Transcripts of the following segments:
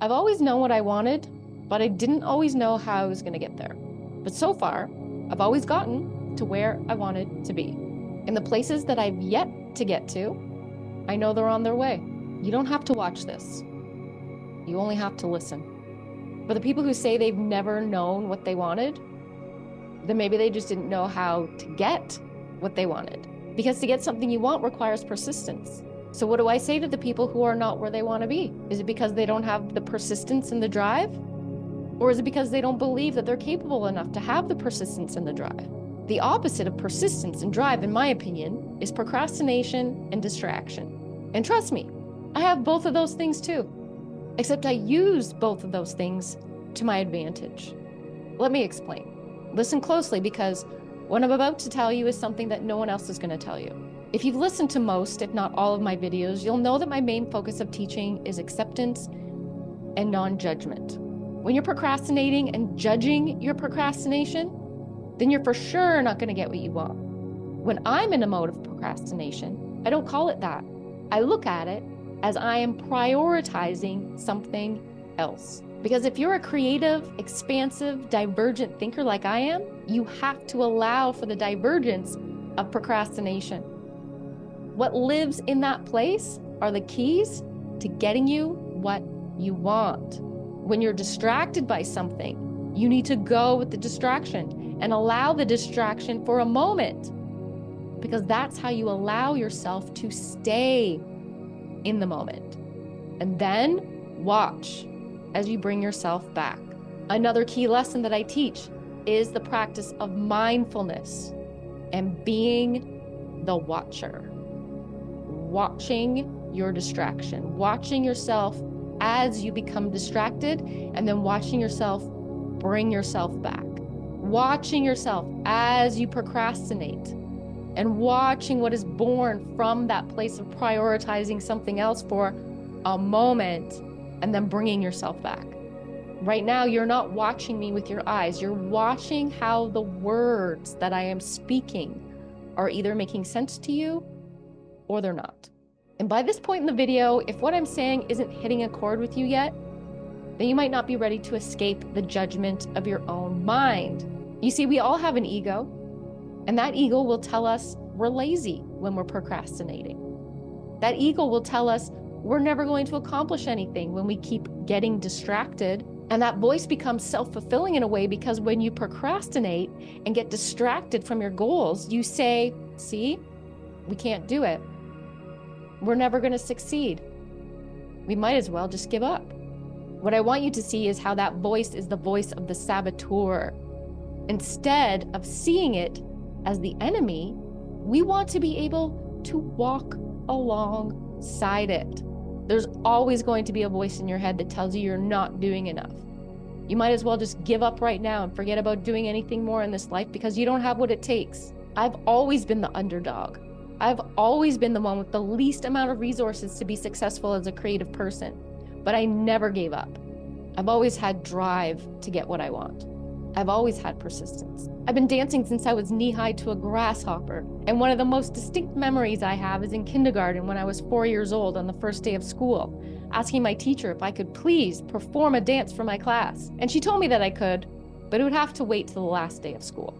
I've always known what I wanted, but I didn't always know how I was going to get there. But so far, I've always gotten to where I wanted to be. In the places that I've yet to get to, I know they're on their way. You don't have to watch this. You only have to listen. For the people who say they've never known what they wanted, then maybe they just didn't know how to get what they wanted. Because to get something you want requires persistence. So what do I say to the people who are not where they want to be? Is it because they don't have the persistence and the drive? Or is it because they don't believe that they're capable enough to have the persistence and the drive? The opposite of persistence and drive, in my opinion, is procrastination and distraction. And trust me, I have both of those things too. Except I use both of those things to my advantage. Let me explain. Listen closely, because what I'm about to tell you is something that no one else is going to tell you. If you've listened to most, if not all of my videos, you'll know that my main focus of teaching is acceptance and non-judgment. When you're procrastinating and judging your procrastination, then you're for sure not going to get what you want. When I'm in a mode of procrastination, I don't call it that. I look at it as I am prioritizing something else. Because if you're a creative, expansive, divergent thinker like I am, you have to allow for the divergence of procrastination. What lives in that place are the keys to getting you what you want. When you're distracted by something, you need to go with the distraction and allow the distraction for a moment, because that's how you allow yourself to stay in the moment. And then watch as you bring yourself back. Another key lesson that I teach is the practice of mindfulness and being the watcher. Watching your distraction, watching yourself as you become distracted, and then watching yourself bring yourself back. Watching yourself as you procrastinate, and watching what is born from that place of prioritizing something else for a moment, and then bringing yourself back. Right now, you're not watching me with your eyes. You're watching how the words that I am speaking are either making sense to you or they're not. And by this point in the video, if what I'm saying isn't hitting a chord with you yet, then you might not be ready to escape the judgment of your own mind. You see, we all have an ego, and that ego will tell us we're lazy when we're procrastinating. That ego will tell us we're never going to accomplish anything when we keep getting distracted. And that voice becomes self-fulfilling in a way, because when you procrastinate and get distracted from your goals, you say, see, we can't do it. We're never going to succeed. We might as well just give up. What I want you to see is how that voice is the voice of the saboteur. Instead of seeing it as the enemy, we want to be able to walk alongside it. There's always going to be a voice in your head that tells you you're not doing enough. You might as well just give up right now and forget about doing anything more in this life, because you don't have what it takes. I've always been the underdog. I've always been the one with the least amount of resources to be successful as a creative person, but I never gave up. I've always had drive to get what I want. I've always had persistence. I've been dancing since I was knee-high to a grasshopper, and one of the most distinct memories I have is in kindergarten when I was 4 years old on the first day of school, asking my teacher if I could please perform a dance for my class. And she told me that I could, but it would have to wait till the last day of school.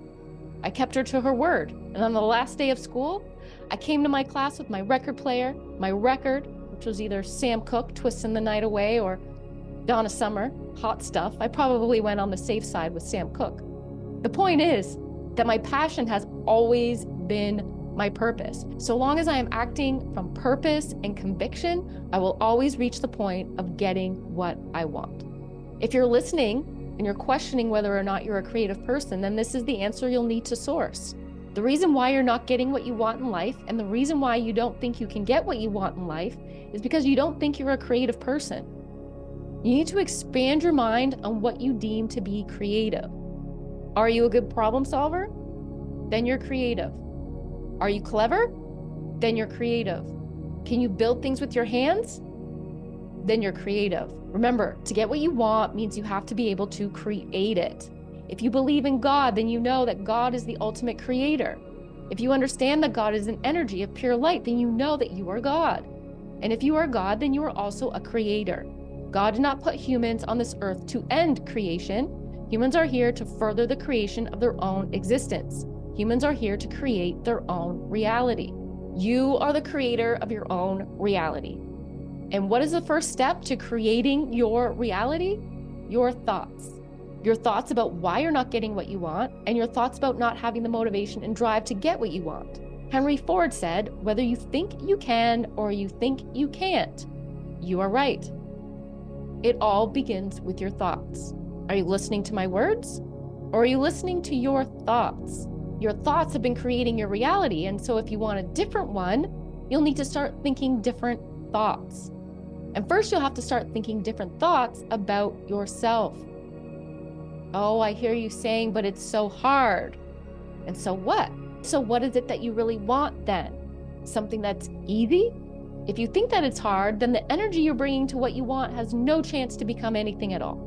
I kept her to her word, and on the last day of school, I came to my class with my record player, my record, which was either Sam Cooke, Twistin' the Night Away, or Donna Summer, Hot Stuff. I probably went on the safe side with Sam Cooke. The point is that my passion has always been my purpose. So long as I am acting from purpose and conviction, I will always reach the point of getting what I want. If you're listening and you're questioning whether or not you're a creative person, then this is the answer you'll need to source. The reason why you're not getting what you want in life, and the reason why you don't think you can get what you want in life, is because you don't think you're a creative person. You need to expand your mind on what you deem to be creative. Are you a good problem solver? Then you're creative. Are you clever? Then you're creative. Can you build things with your hands? Then you're creative. Remember, to get what you want means you have to be able to create it. If you believe in God, then you know that God is the ultimate creator. If you understand that God is an energy of pure light, then you know that you are God. And if you are God, then you are also a creator. God did not put humans on this earth to end creation. Humans are here to further the creation of their own existence. Humans are here to create their own reality. You are the creator of your own reality. And what is the first step to creating your reality? Your thoughts. Your thoughts about why you're not getting what you want, and your thoughts about not having the motivation and drive to get what you want. Henry Ford said, whether you think you can or you think you can't, you are right. It all begins with your thoughts. Are you listening to my words? Or are you listening to your thoughts? Your thoughts have been creating your reality, and so if you want a different one, you'll need to start thinking different thoughts. And first, you'll have to start thinking different thoughts about yourself. Oh, I hear you saying, but it's so hard. And so what? So what is it that you really want then? Something that's easy? If you think that it's hard, then the energy you're bringing to what you want has no chance to become anything at all.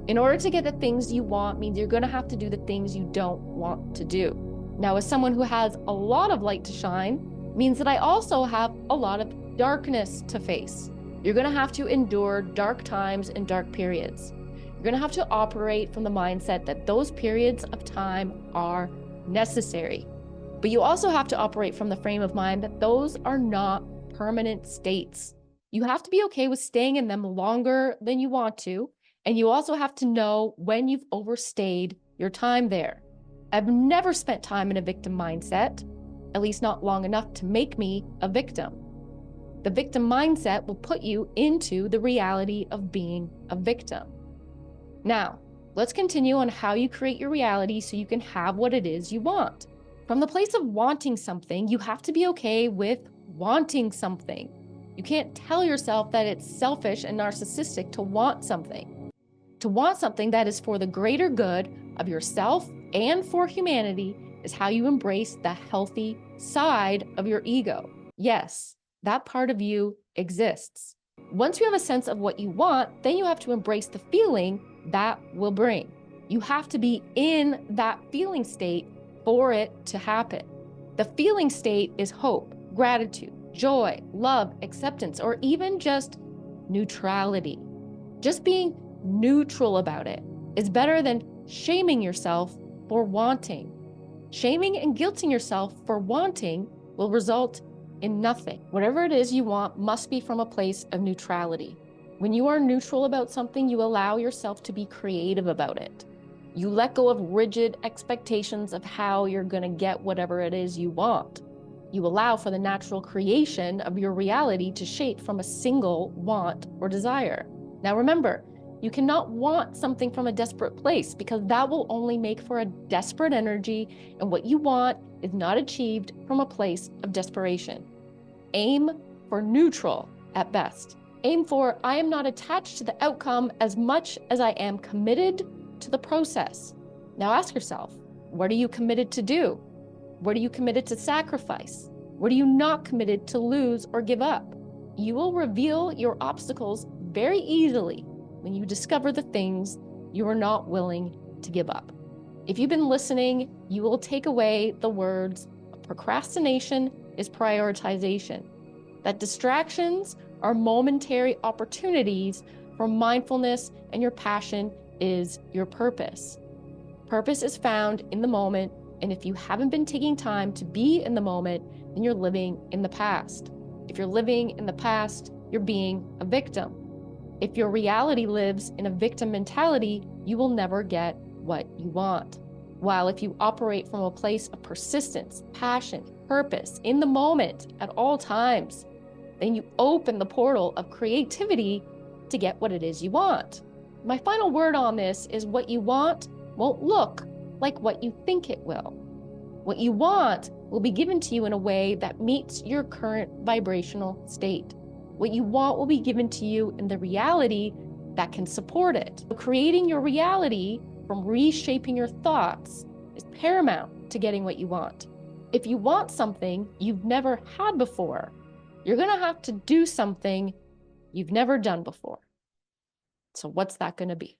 In order to get the things you want means you're going to have to do the things you don't want to do. Now, as someone who has a lot of light to shine, means that I also have a lot of darkness to face. You're going to have to endure dark times and dark periods. You're going to have to operate from the mindset that those periods of time are necessary. But you also have to operate from the frame of mind that those are not permanent states. You have to be okay with staying in them longer than you want to, and you also have to know when you've overstayed your time there. I've never spent time in a victim mindset, at least not long enough to make me a victim. The victim mindset will put you into the reality of being a victim. Now, let's continue on how you create your reality so you can have what it is you want. From the place of wanting something, you have to be okay with wanting something. You can't tell yourself that it's selfish and narcissistic to want something. To want something that is for the greater good of yourself and for humanity is how you embrace the healthy side of your ego. Yes, that part of you exists. Once you have a sense of what you want, then you have to embrace the feeling that will bring. You have to be in that feeling state for it to happen. The feeling state is hope, gratitude, joy, love, acceptance, or even just neutrality. Just being neutral about it is better than shaming yourself for wanting. Shaming and guilting yourself for wanting will result in nothing. Whatever it is you want must be from a place of neutrality. When you are neutral about something, you allow yourself to be creative about it. You let go of rigid expectations of how you're going to get whatever it is you want. You allow for the natural creation of your reality to shape from a single want or desire. Now remember, you cannot want something from a desperate place because that will only make for a desperate energy, and what you want is not achieved from a place of desperation. Aim for neutral at best. Aim for, I am not attached to the outcome as much as I am committed to the process. Now ask yourself, what are you committed to do? What are you committed to sacrifice? What are you not committed to lose or give up? You will reveal your obstacles very easily when you discover the things you are not willing to give up. If you've been listening, you will take away the words, procrastination is prioritization. That distractions are momentary opportunities for mindfulness, and your passion is your purpose. Purpose is found in the moment, and if you haven't been taking time to be in the moment, then you're living in the past. If you're living in the past, you're being a victim. If your reality lives in a victim mentality, you will never get what you want. While if you operate from a place of persistence, passion, purpose, in the moment, at all times, then you open the portal of creativity to get what it is you want. My final word on this is what you want won't look like what you think it will. What you want will be given to you in a way that meets your current vibrational state. What you want will be given to you in the reality that can support it. Creating your reality from reshaping your thoughts is paramount to getting what you want. If you want something you've never had before, you're going to have to do something you've never done before. So what's that going to be?